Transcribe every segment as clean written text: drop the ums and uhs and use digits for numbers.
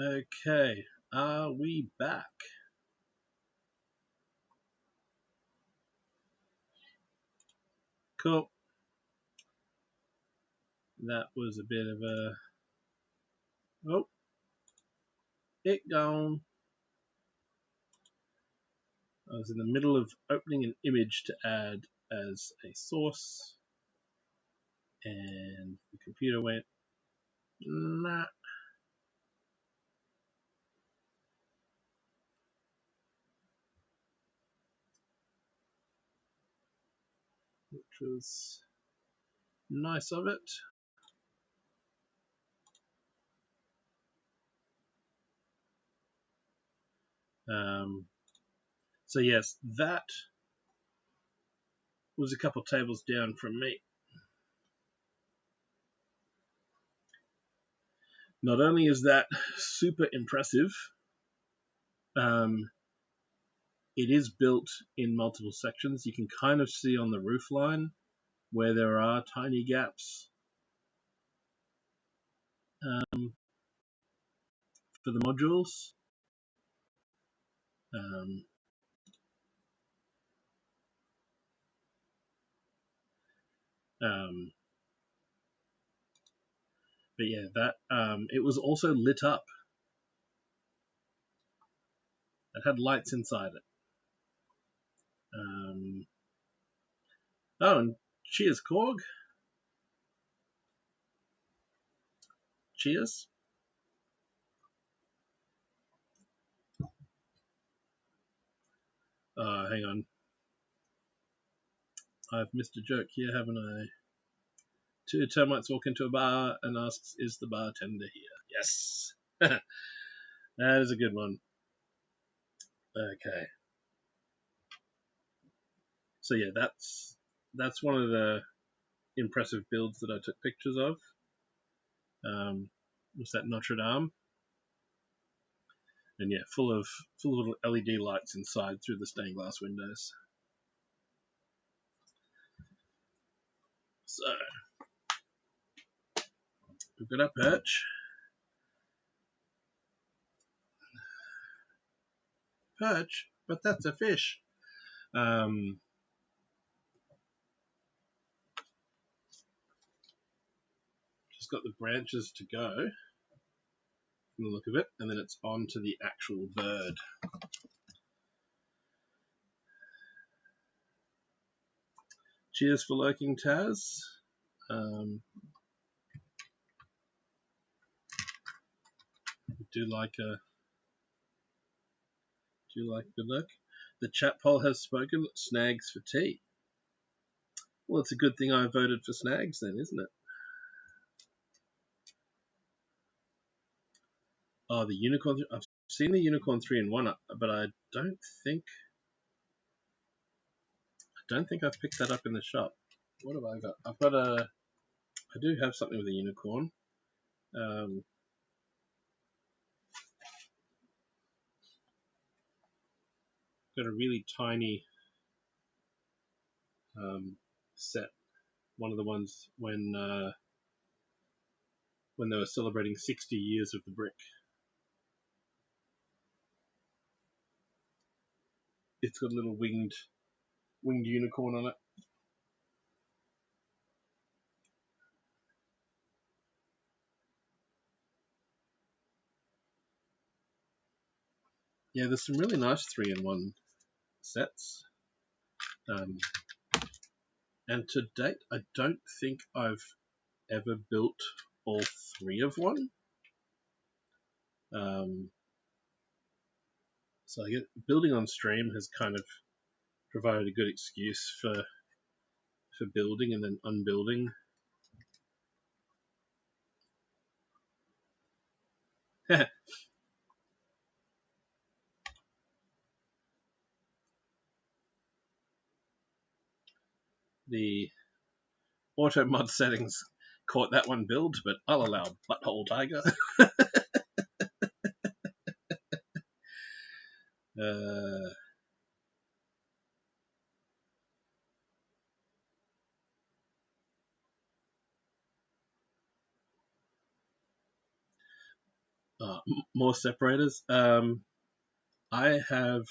Okay, are we back? Cool. That was a bit of a... Oh, it gone. I was in the middle of opening an image to add as a source, and the computer went, nah. Which was nice of it. So yes, that was a couple tables down from me. Not only is that super impressive, it is built in multiple sections. You can kind of see on the roof line where there are tiny gaps for the modules. Um, um, but yeah, that it was also lit up. It had lights inside it. Oh, and cheers, Korg. Cheers. Hang on. I've missed a joke here, haven't I? Two termites walk into a bar and asks, "Is the bartender here?" Yes. That is a good one. Okay. So yeah, that's one of the impressive builds that I took pictures of. Was that Notre Dame? And yeah, full of little LED lights inside through the stained glass windows. So we've got our perch. Perch, but that's a fish. Just got the branches to go from the look of it, and then it's on to the actual bird. Cheers for lurking, Taz. Do like a good look. The chat poll has spoken. Snags for tea. Well, it's a good thing I voted for Snags then, isn't it? Oh, the unicorn. I've seen the unicorn 3-in-1, but I don't think I've picked that up in the shop. What have I got? I do have something with a unicorn. Got a really tiny set. One of the ones when they were celebrating 60 years of the brick. It's got a little winged unicorn on it. Yeah, there's some really nice 3-in-1 sets. And to date, I don't think I've ever built all 3 of one. So I get building on stream has kind of provided a good excuse for building and then unbuilding. The auto mod settings caught that one build, but I'll allow Butthole Tiger. More separators. I have.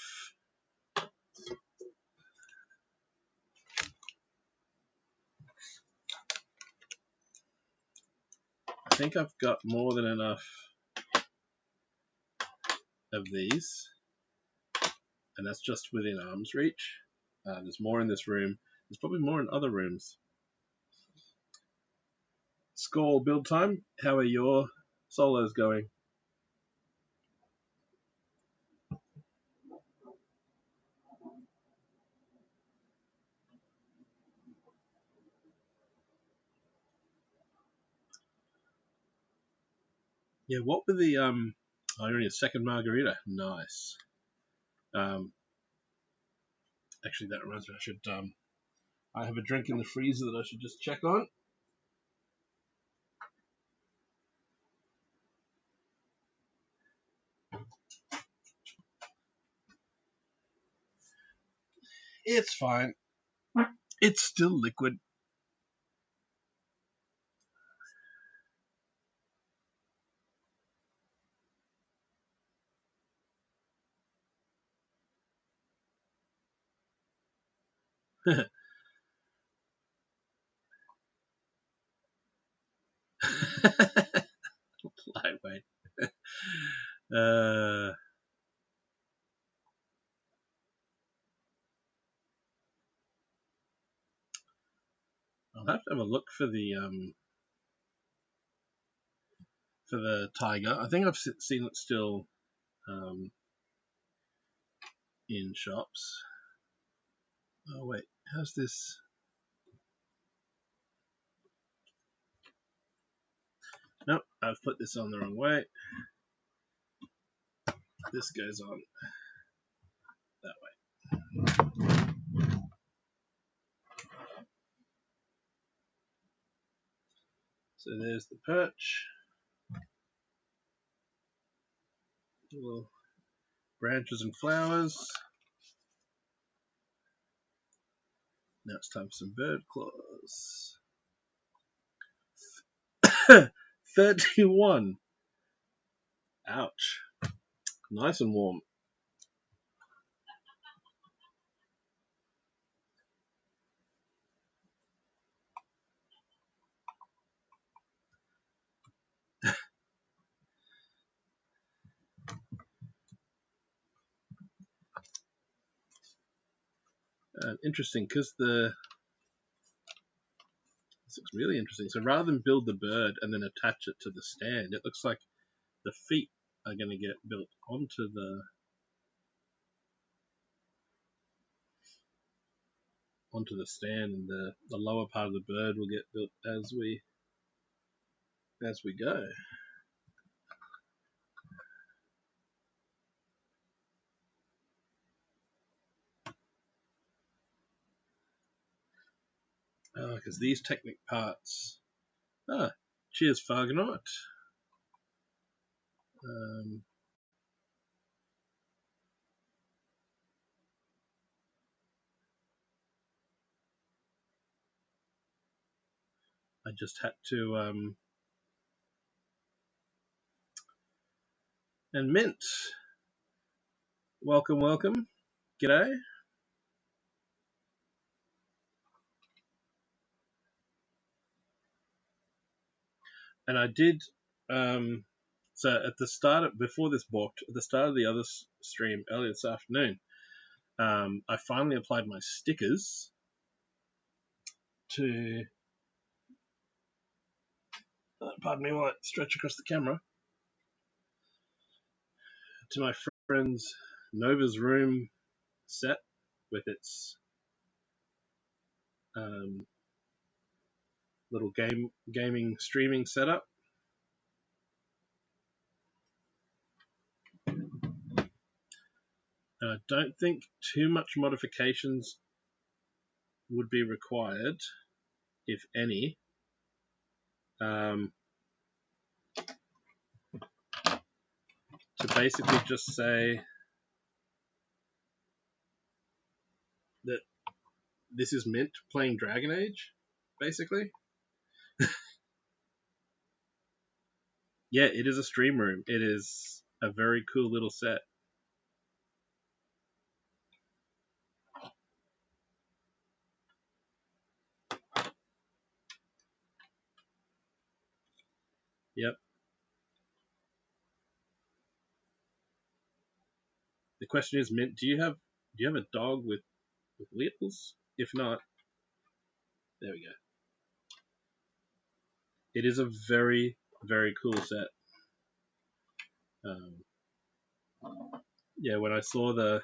I think I've got more than enough of these, and that's just within arm's reach. There's more in this room. There's probably more in other rooms. Skull build time. How are your solos going? Yeah, what were the Oh, you're in your second margarita. Nice. Actually, that reminds me. I have a drink in the freezer that I should just check on. It's fine. It's still liquid. Lightweight. uh, I'll have to have a look for the Tiger. I think I've seen it still in shops. Oh wait, how's this? Nope, I've put this on the wrong way. This goes on that way. So there's the perch. Little branches and flowers. Now it's time for some bird claws. 31. Ouch. Nice and warm. Interesting, because this looks really interesting. So rather than build the bird and then attach it to the stand, it looks like the feet are going to get built onto the stand, and the lower part of the bird will get built as we go. Because these Technic parts. Cheers, Fargonaut. I just had to and Mint. Welcome. G'day. And I did so at the start before this booked, at the start of the other stream earlier this afternoon, I finally applied my stickers to pardon me while I stretch across the camera, to my friend's Nova's Room set with its little gaming streaming setup. And I don't think too much modifications would be required, if any. To basically just say that this is Mint playing Dragon Age, basically. Yeah, it is a stream room. It is a very cool little set. Yep. The question is, Mint, do you have a dog with wheels? If not, there we go. It is a very, very cool set. Yeah, when I saw the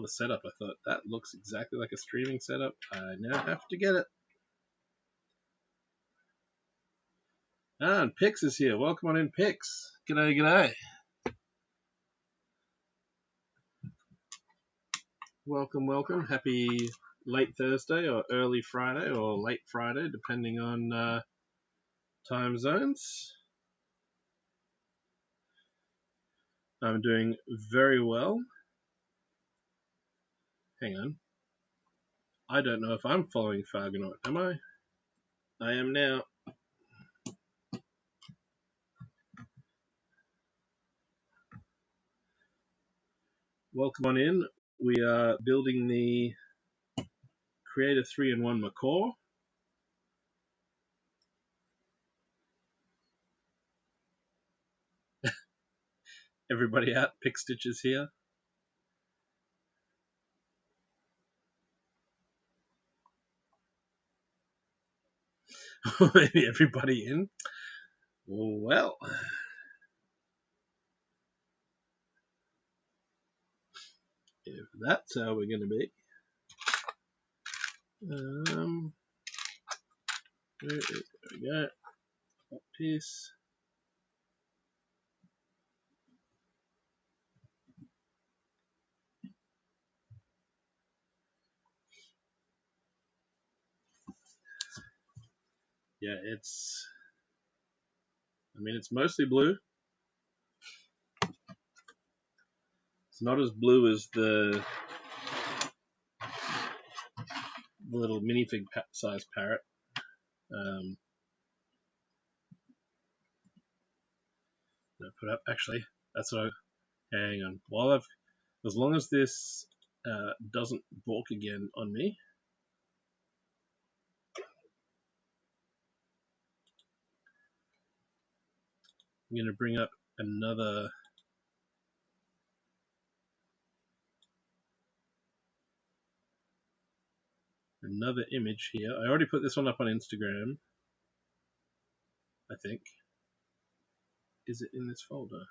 setup, I thought that looks exactly like a streaming setup. I now have to get it. Ah, and Pix is here. Welcome on in, Pix. G'day, g'day. Welcome, welcome. Happy late Thursday or early Friday or late Friday, depending on time zones. I'm doing very well. Hang on. I don't know if I'm following Fargonaut, am I? I am now. Welcome on in. We are building the Creator 3-in-1 Macaw. Everybody out, Pick Stitches here. Maybe everybody in. Well, if that's how we're going to be. There we go. That piece. Yeah, it's mostly blue. It's not as blue as the little minifig size parrot. Put up. Actually, that's what hang on. As long as this doesn't balk again on me. I'm going to bring up another image here. I already put this one up on Instagram, I think. Is it in this folder?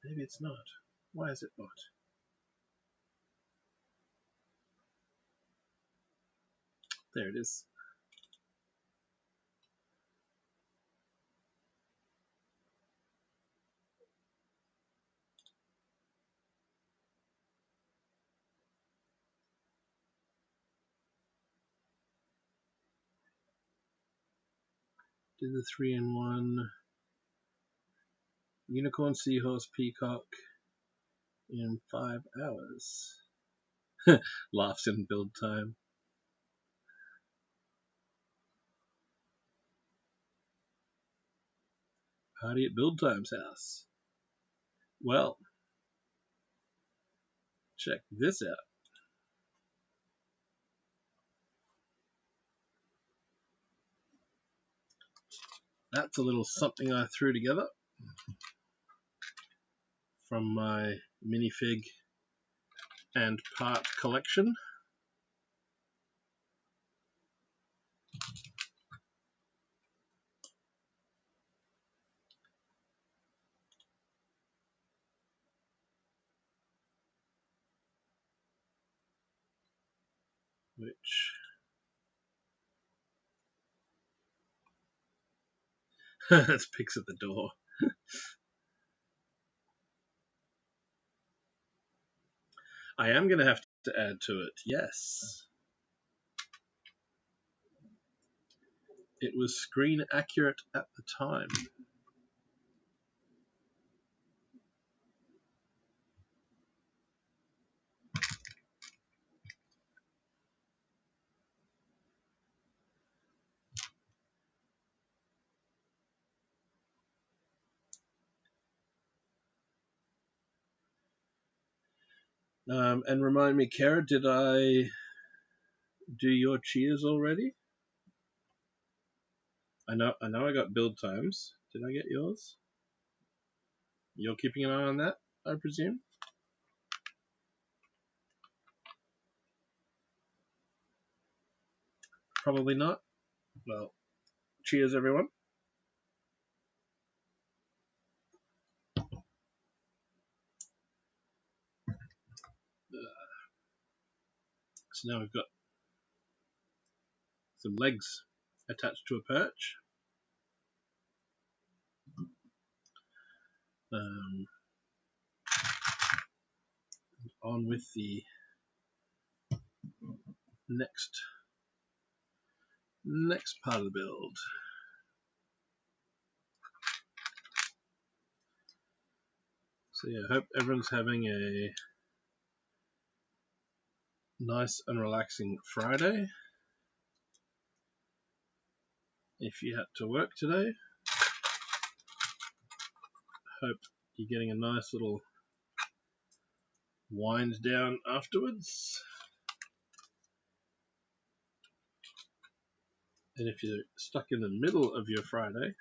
Maybe it's not. Why is it not? There it is. Did the 3-in-1 unicorn, seahorse, peacock in 5 hours. Laughs in build time. Party at Build Time's house. Well, check this out. That's a little something I threw together from my minifig and part collection. Which that's Pix at the door. I am going to have to add to it. Yes. It was screen accurate at the time. And remind me, Kara, did I do your cheers already? I know I got build times. Did I get yours? You're keeping an eye on that, I presume? Probably not. Well, cheers, everyone. So now we've got some legs attached to a perch. On with the next part of the build. So yeah, I hope everyone's having a nice and relaxing Friday. If you had to work today, hope you're getting a nice little wind down afterwards. And if you're stuck in the middle of your Friday,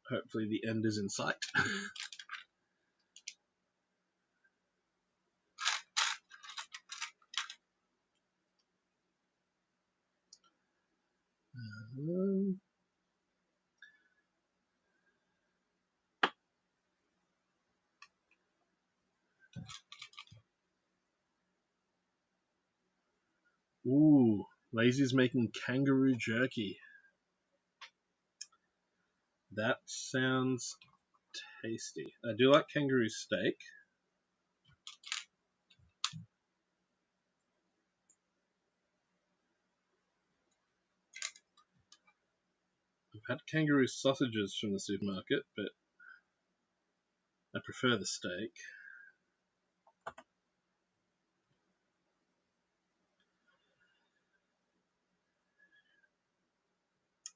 hopefully the end is in sight. Ooh, Lazy's making kangaroo jerky. That sounds tasty. I do like kangaroo steak. I've had kangaroo sausages from the supermarket, but I prefer the steak.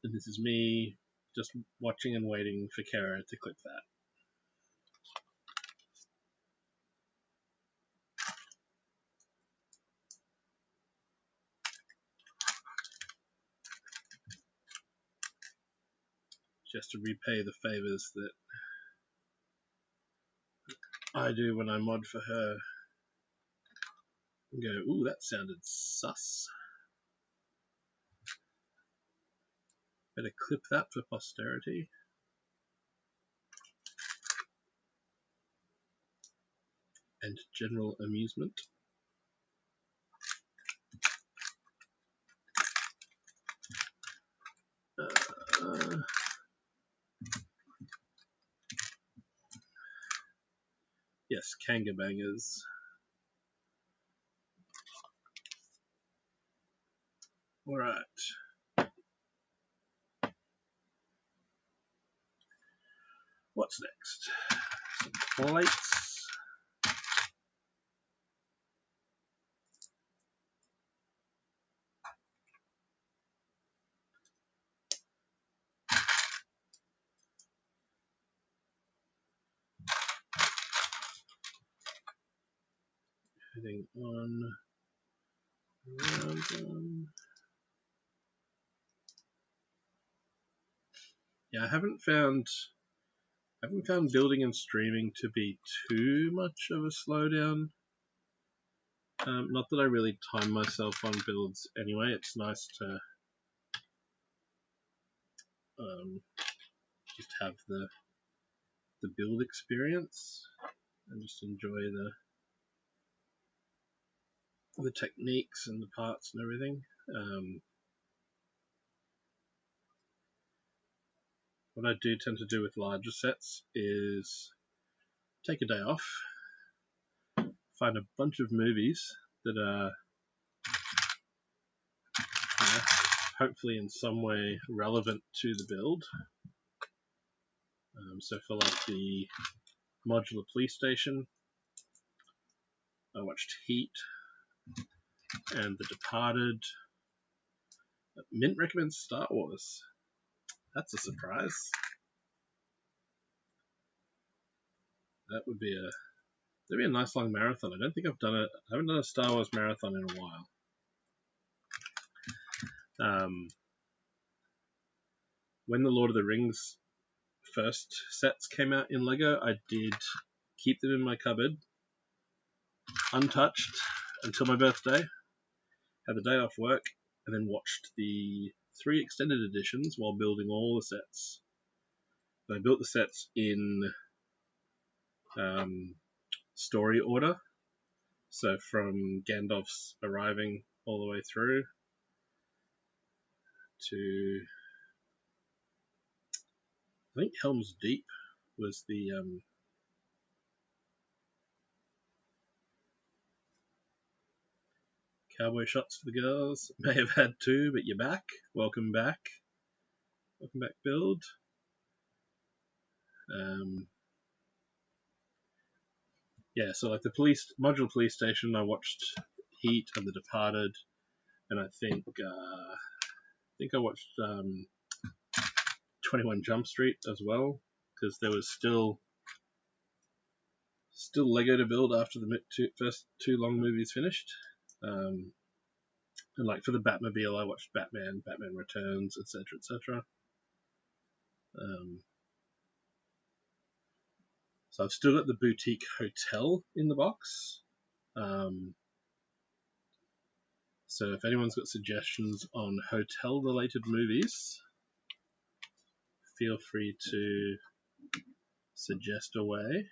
And this is me just watching and waiting for Kara to clip that. Just to repay the favors that I do when I mod for her. And go, ooh, that sounded sus. Better clip that for posterity. And general amusement. Yes, Kanga Bangers. Alright. What's next? Some plates. Heading on. Yeah, I haven't found building and streaming to be too much of a slowdown. Not that I really time myself on builds anyway. It's nice to just have the build experience and just enjoy the techniques and the parts and everything. What I do tend to do with larger sets is take a day off, find a bunch of movies that are hopefully in some way relevant to the build. So for like the modular police station, I watched Heat and The Departed. Mint recommends Star Wars. That's a surprise. That would be It'll be a nice long marathon. I don't think I've done it. I haven't done a Star Wars marathon in a while. When the Lord of the Rings first sets came out in Lego, I did keep them in my cupboard, untouched, until my birthday. Had the day off work, and then watched the 3 extended editions while building all the sets. I built the sets in story order, so from Gandalf's arriving all the way through to, I think Helm's Deep was the cowboy shots for the girls. May have had 2, but you're back. Welcome back. Welcome back, build. Yeah, so like the modular police station, I watched Heat and The Departed, and I think I watched 21 Jump Street as well, because there was still Lego to build after the first 2 long movies finished. And like for the Batmobile, I watched Batman Returns, etc., etc. So I've still got the Boutique Hotel in the box. So if anyone's got suggestions on hotel-related movies, feel free to suggest away.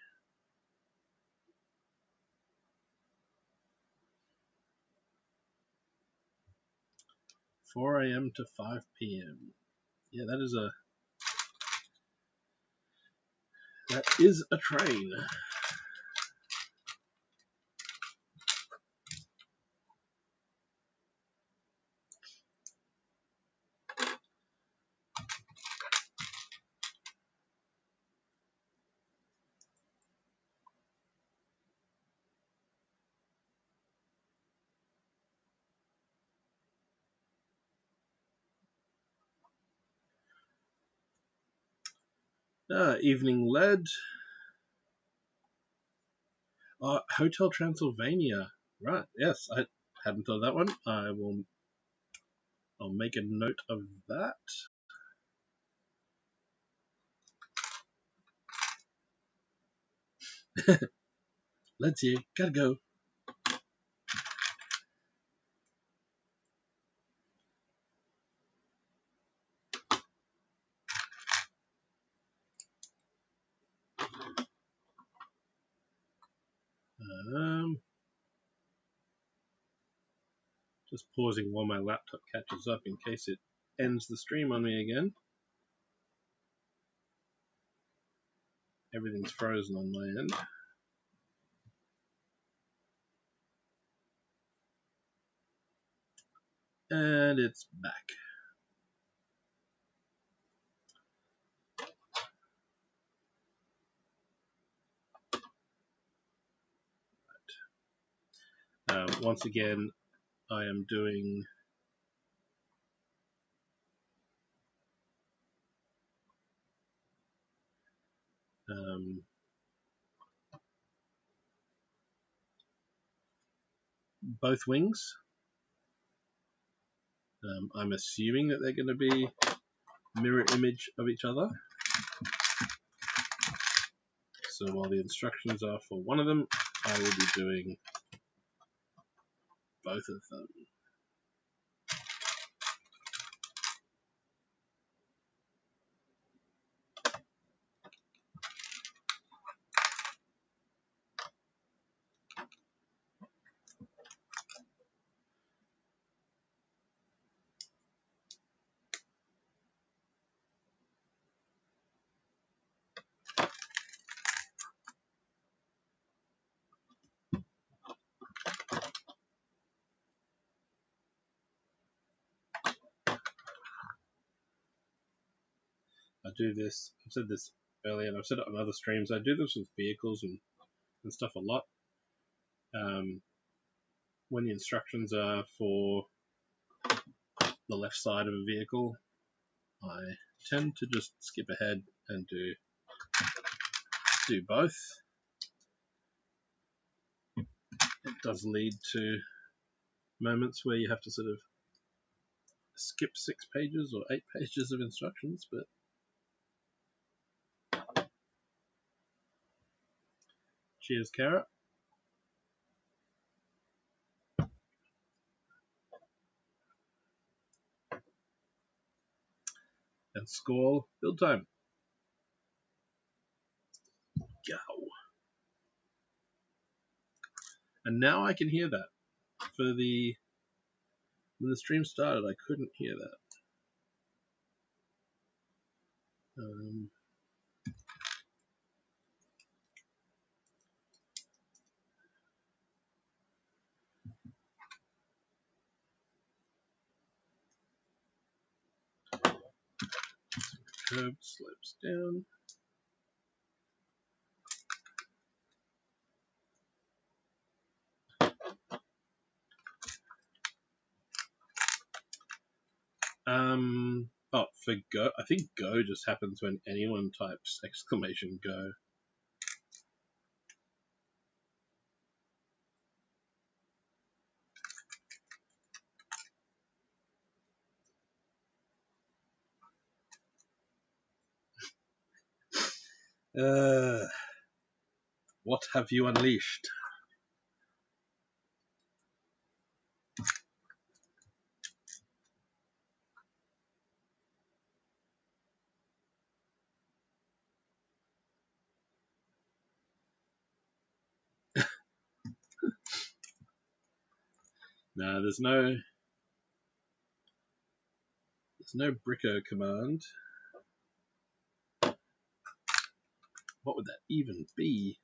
4 a.m. to 5 p.m. Yeah, that is a train. Evening Lead. Hotel Transylvania. Right, yes, I hadn't thought of that one. I'll make a note of that. Let's see, gotta go. Just pausing while my laptop catches up in case it ends the stream on me again. Everything's frozen on my end. And it's back. Once again, I am doing both wings. I'm assuming that they're going to be mirror image of each other. So while the instructions are for one of them, I will be doing both of them. I do this, I've said this earlier, and I've said it on other streams, I do this with vehicles and stuff a lot. When the instructions are for the left side of a vehicle, I tend to just skip ahead and do both. It does lead to moments where you have to sort of skip 6 pages or 8 pages of instructions, but cheers, Kara. And Squall, build time. Go. And now I can hear that. When the stream started, I couldn't hear that. Curve slopes down. Oh, for go, I think go just happens when anyone types exclamation go. What have you unleashed? No, there's no Bricko command. What would that even be?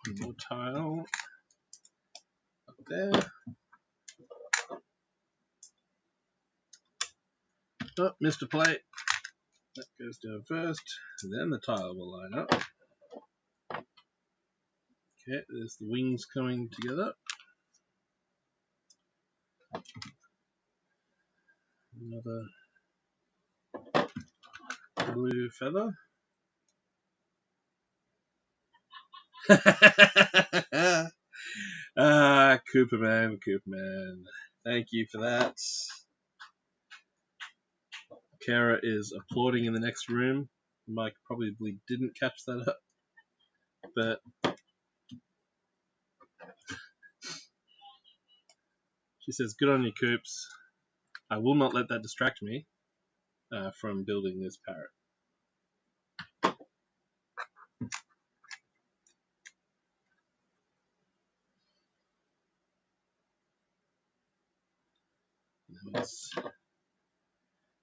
One more tile up there. Oh, missed a plate. That goes down first, and then the tile will line up. Okay, there's the wings coming together. Another blue feather. Cooperman. Thank you for that. Kara is applauding in the next room. Mike probably didn't catch that up, but she says, "Good on you, Coops. I will not let that distract me from building this parrot."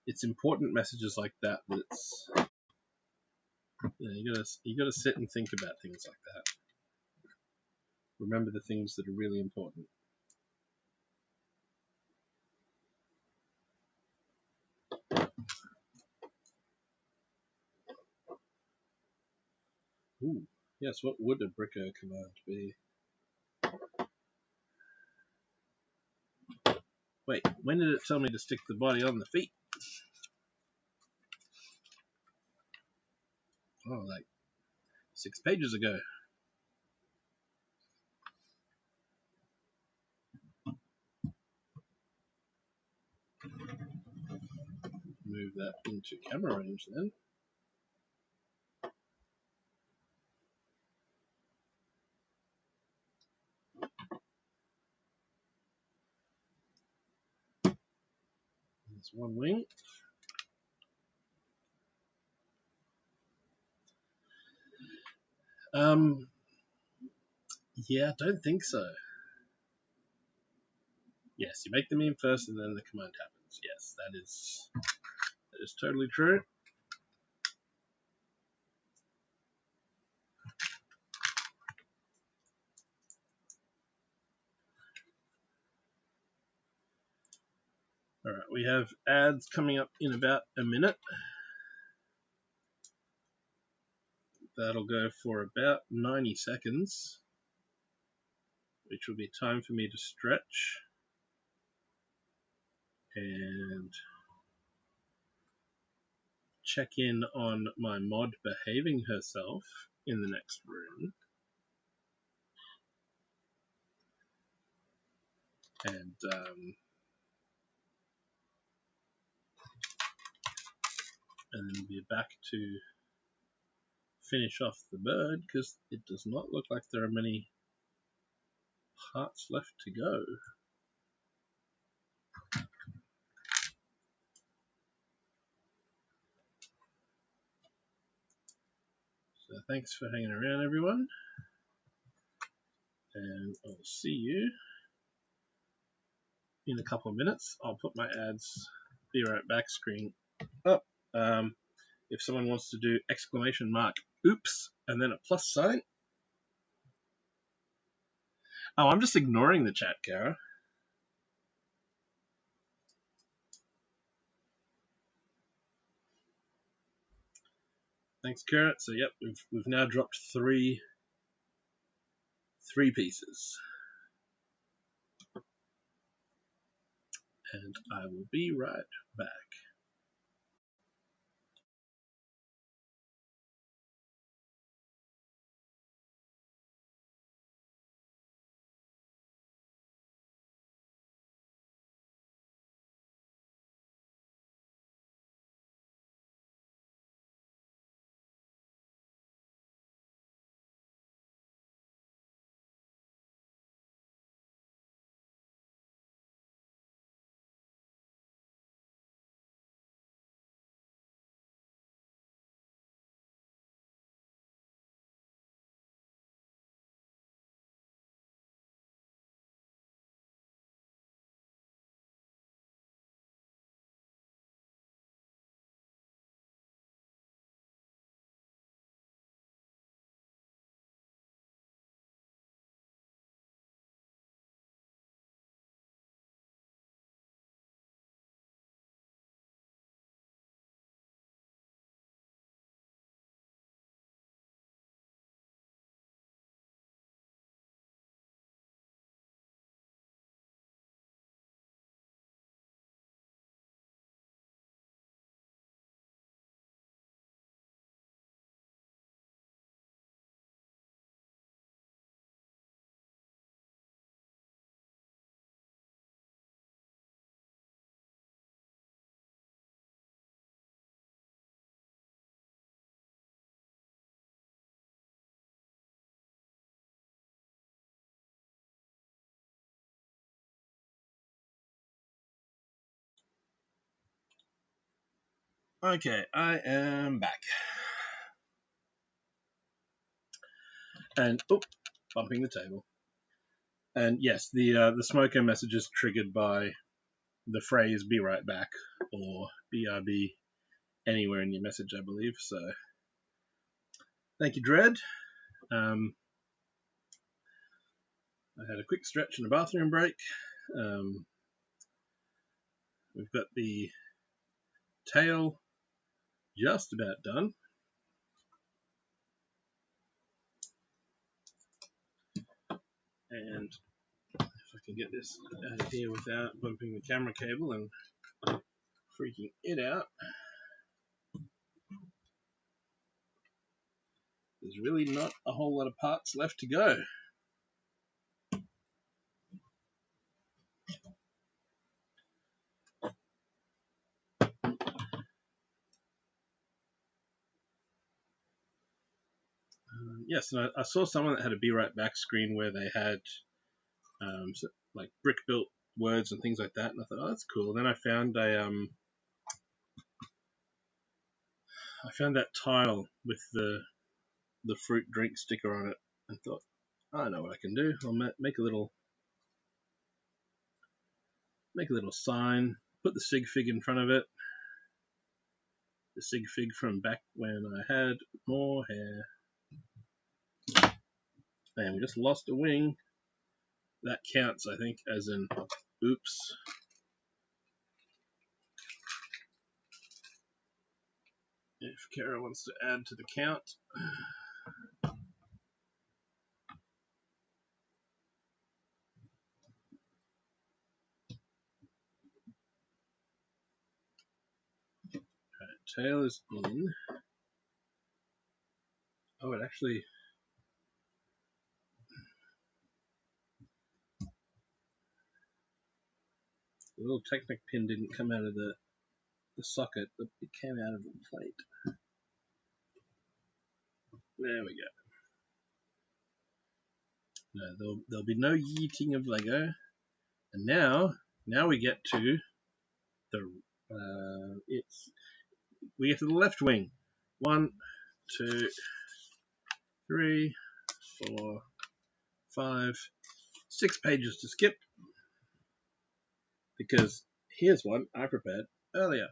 It's important messages like that that's you gotta sit and think about things like that. Remember the things that are really important. Ooh, yes, what would a Bricko command be? Wait, when did it tell me to stick the body on the feet? Oh, like 6 pages ago. Move that into camera range then. There's one wing. Yeah, I don't think so. Yes, you make the meme first and then the command happens. Yes, that is totally true. Alright, we have ads coming up in about a minute. That'll go for about 90 seconds, which will be time for me to stretch and check in on my mod behaving herself in the next room. And then we're back to finish off the bird, because it does not look like there are many parts left to go. So thanks for hanging around, everyone, and I'll see you in a couple of minutes. I'll put my ads, be right back screen up. If someone wants to do exclamation mark oops and then a plus sign. Oh, I'm just ignoring the chat, Kara. Thanks, Kara. So yep, we've now dropped three pieces. And I will be right back. Okay, I am back. And bumping the table. And yes, the smoker message is triggered by the phrase "be right back" or "BRB" anywhere in your message, I believe. So, thank you, Dread. I had a quick stretch and a bathroom break. We've got the tail just about done. And if I can get this out of here without bumping the camera cable and freaking it out, there's really not a whole lot of parts left to go. Yes, and I saw someone that had a "be right back" screen where they had like brick built words and things like that, and I thought, oh, that's cool. And then I found that tile with the fruit drink sticker on it, and thought, I know what I can do. I'll make a little sign, put the sig fig in front of it. The sig fig from back when I had more hair. And we just lost a wing. That counts, I think, as an oops. If Kara wants to add to the count. Right. tail is in. Oh, it actually... The little Technic pin didn't come out of the socket, but it came out of the plate. There we go. No, there'll be no yeeting of Lego. And now we get to the we get to the left wing. 1, 2, 3, 4, 5, 6 pages to skip because here's one I prepared earlier.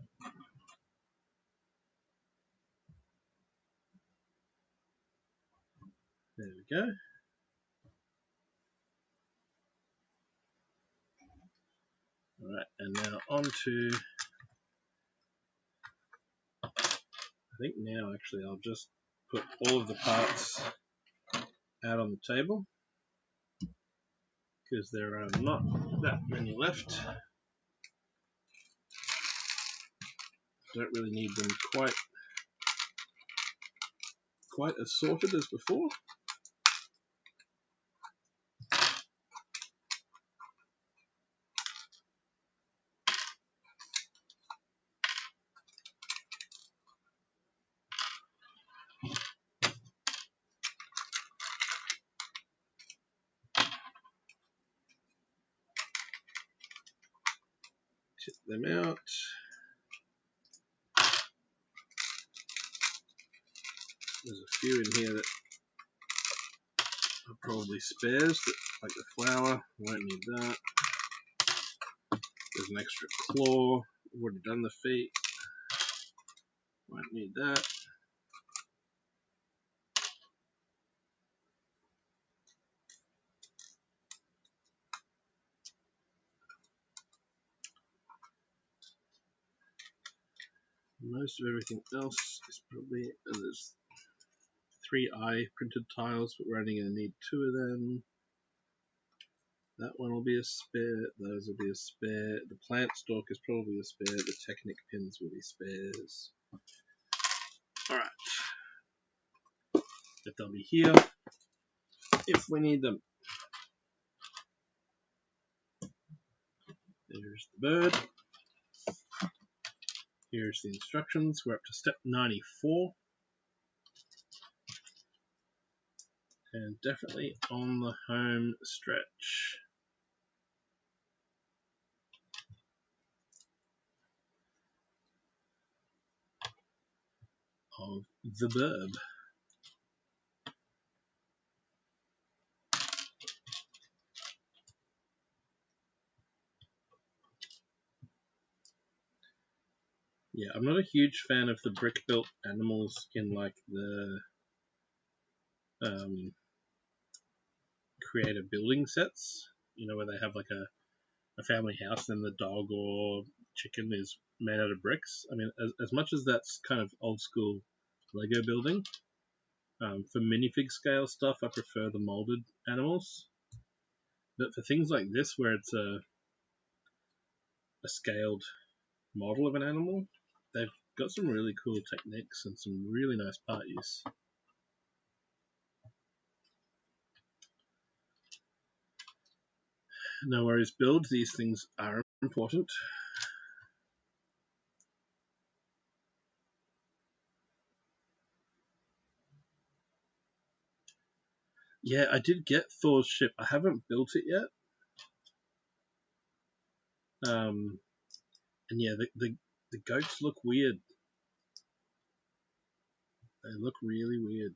There we go. Alright, and now on to, I think now actually I'll just put all of the parts out on the table because there are not that many left. Don't really need them quite as sorted as before. Tip them out. There's a few in here that are probably spares, like the flower, won't need that. There's an extra claw, I've already done the feet, won't need that. Most of everything else is probably, there's 3 eye printed tiles, but we're only going to need 2 of them. That one will be a spare, those will be a spare, the plant stalk is probably a spare, the Technic pins will be spares. Alright, but they'll be here if we need them. There's the bird. Here's the instructions. We're up to step 94. And definitely on the home stretch. Of the verb. Yeah, I'm not a huge fan of the brick-built animals in like the creative building sets. You know, where they have like a family house and the dog or chicken is made out of bricks. I mean, as much as that's kind of old school Lego building, for minifig scale stuff, I prefer the molded animals. But for things like this, where it's a scaled model of an animal, they've got some really cool techniques and some really nice part use. No worries, build. These things are important. Yeah, I did get Thor's ship. I haven't built it yet. And yeah, the goats look weird. They look really weird.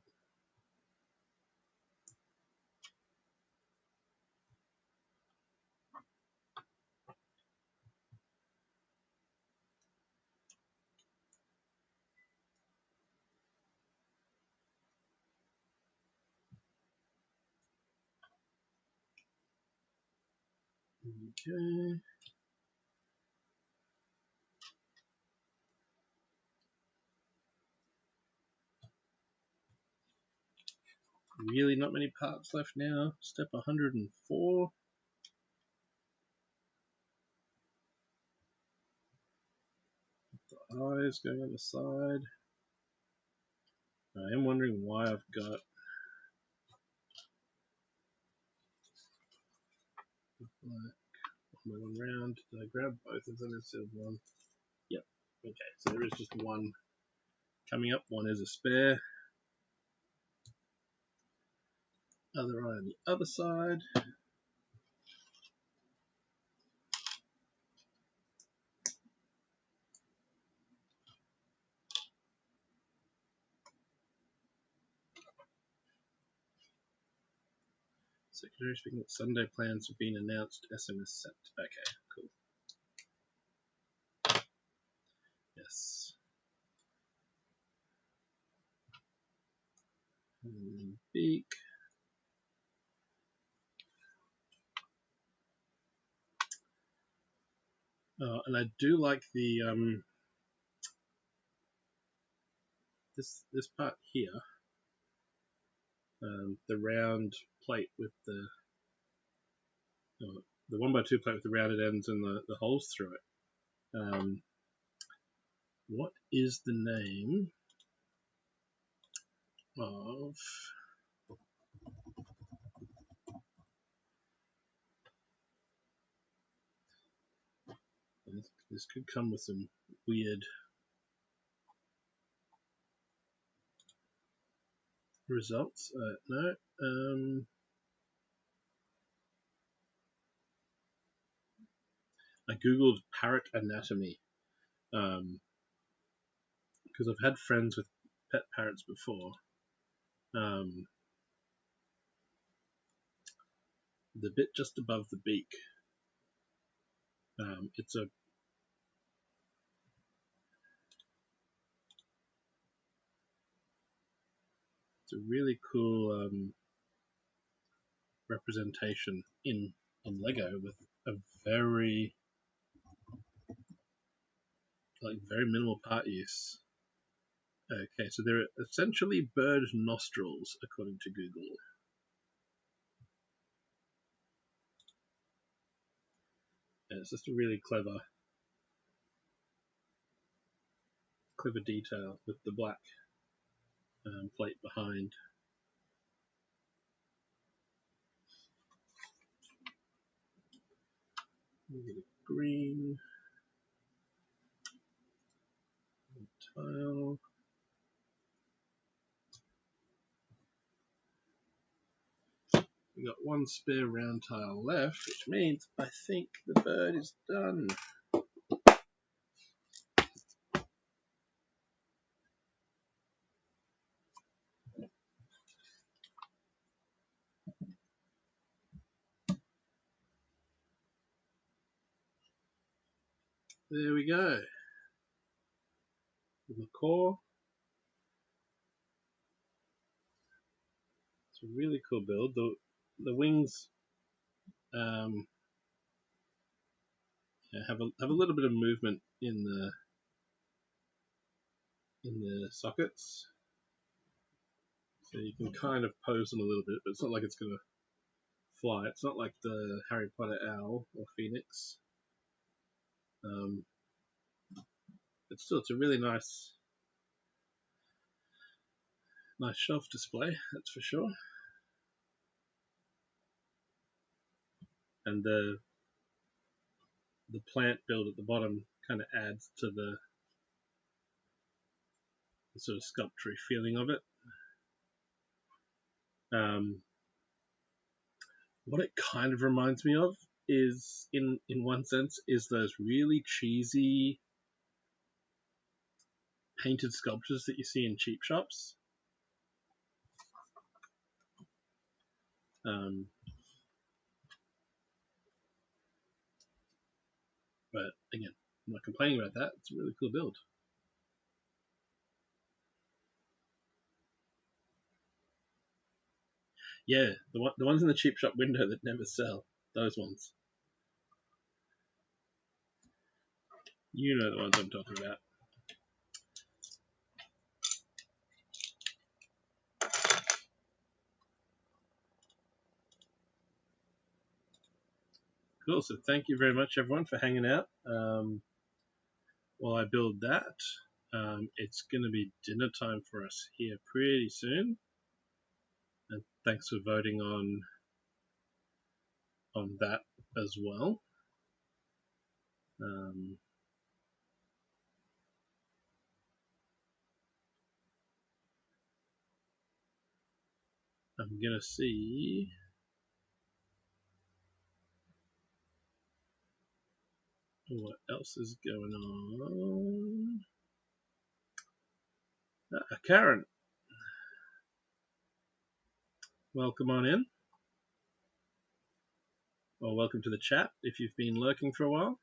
Okay. Really not many parts left now. Step 104. The eyes going on the side. I am wondering why I've got black one round. Did I grab both of them instead of one? Yep. Okay, so there is just one coming up. One is a spare. Other eye on the other side. Secretary speaking that Sunday plans have been announced. SMS sent. Okay, cool. Yes. And beak. And I do like the this part here, the round plate with the 1x2 plate with the rounded ends and the holes through it. What is the name of? This could come with some weird results. No. I googled parrot anatomy because I've had friends with pet parrots before. The bit just above the beak, it's a really cool representation in Lego with a very minimal part use. Okay, so they're essentially bird nostrils, according to Google. And it's just a really clever detail with the black plate behind. Get a green tile. We got one spare round tile left, which means I think the bird is done. There we go. The core. It's a really cool build. The wings have a little bit of movement in the sockets, so you can kind of pose them a little bit, but it's not like it's gonna fly. It's not like the Harry Potter owl or phoenix. But still, it's a really nice shelf display, that's for sure. And the plant build at the bottom kind of adds to the sort of sculptury feeling of it. What it kind of reminds me of is, in one sense, is those really cheesy painted sculptures that you see in cheap shops. But again, I'm not complaining about that. It's a really cool build. Yeah, the ones in the cheap shop window that never sell. Those ones. You know the ones I'm talking about. Cool. So thank you very much, everyone, for hanging out. while I build that, it's going to be dinner time for us here pretty soon. And thanks for voting on that as well. I'm going to see what else is going on. Karen, welcome on in. Or welcome to the chat if you've been lurking for a while.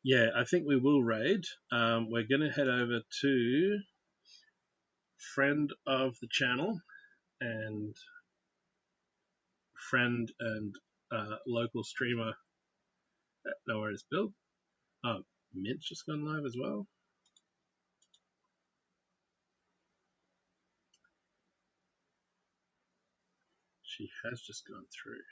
Yeah, I think we will raid. We're going to head over to friend of the channel and friend and local streamer at Nowhere is Built. Oh, Mint's just gone live as well. She has just gone through.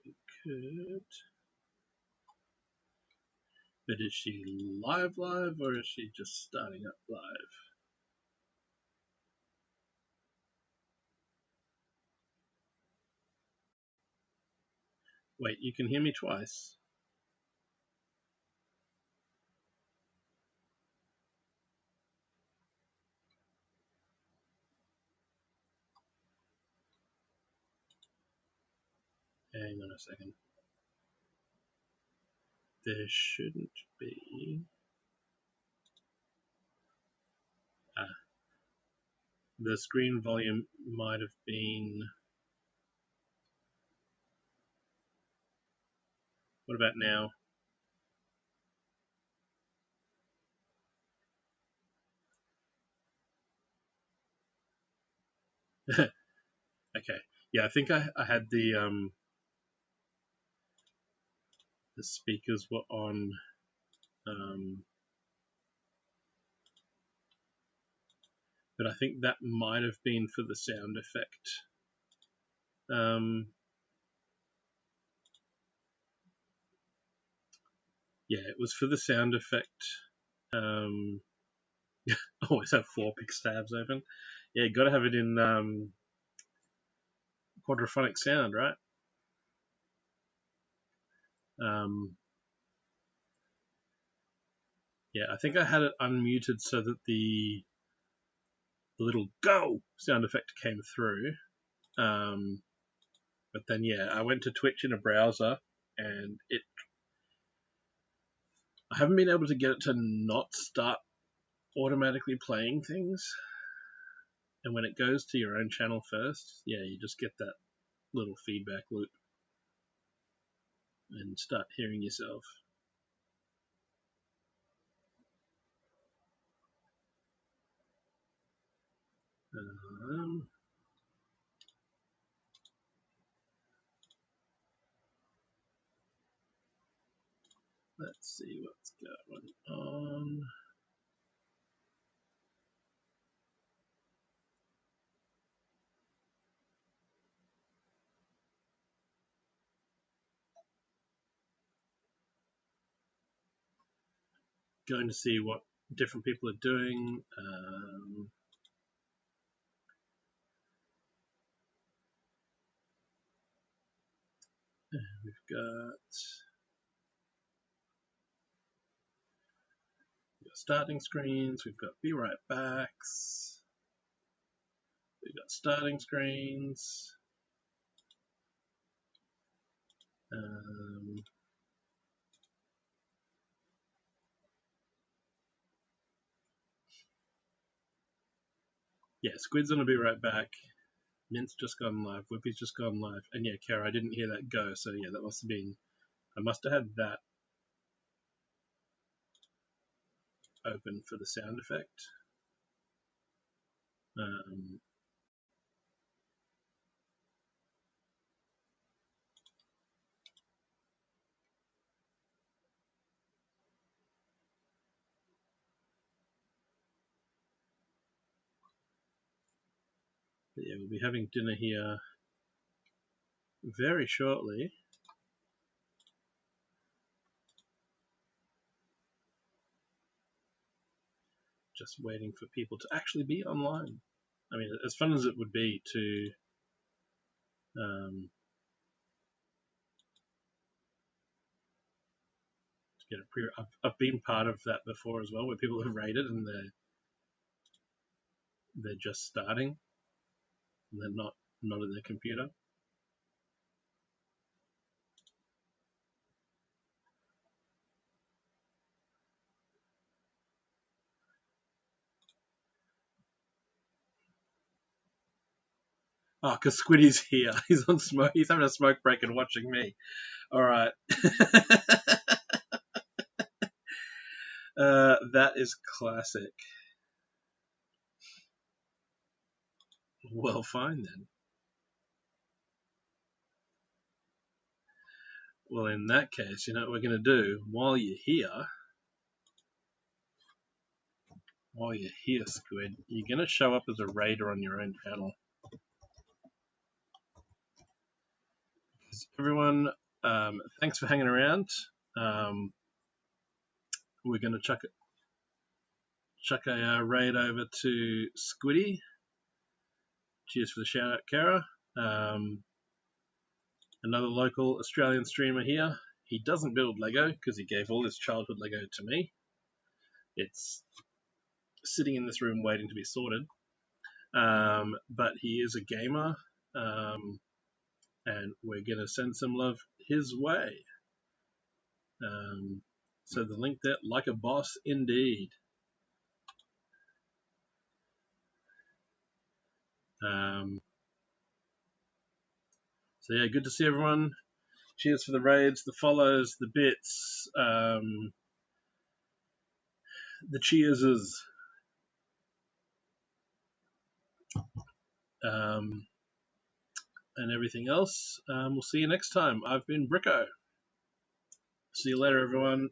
We could. But is she live or is she just starting up live? Wait, you can hear me twice? Hang on a second. There shouldn't be. The screen volume might have been. What about now? Okay. Yeah, I think I had the speakers were on. But I think that might have been for the sound effect. Yeah, it was for the sound effect. Always have 4 Pix tabs open. Yeah, you got to have it in quadraphonic sound, right? Yeah, I think I had it unmuted so that the little go sound effect came through. But then, yeah, I went to Twitch in a browser, and I haven't been able to get it to not start automatically playing things. And when it goes to your own channel first, yeah, you just get that little feedback loop and start hearing yourself. Let's see what's going on. Going to see what different people are doing. We've got starting screens. We've got be right backs. We've got starting screens. Yeah, Squid's gonna be right back. Mint's just gone live. Whippy's just gone live. And yeah, Kara, I didn't hear that go. So yeah, that must have been. I must have had that open for the sound effect. But yeah, we'll be having dinner here very shortly. Just waiting for people to actually be online. I mean, as fun as it would be to get a pre. I've been part of that before as well, where people have raided and they're just starting and they're not at their computer. Oh, because Squiddy's here. He's on smoke. He's having a smoke break and watching me. All right. That is classic. Well, fine then. Well, in that case, you know what we're going to do while you're here, Squid, you're going to show up as a raider on your own channel. Everyone, thanks for hanging around. We're going to chuck a raid over to Squiddy. Cheers for the shout out, Kara. Another local Australian streamer here. He doesn't build Lego because he gave all his childhood Lego to me. It's sitting in this room waiting to be sorted. But he is a gamer, and we're going to send some love his way. So the link there, like a boss indeed. So yeah, good to see everyone. Cheers for the raids, the follows, the bits, the cheerses, and everything else. We'll see you next time. I've been Bricko. See you later, everyone.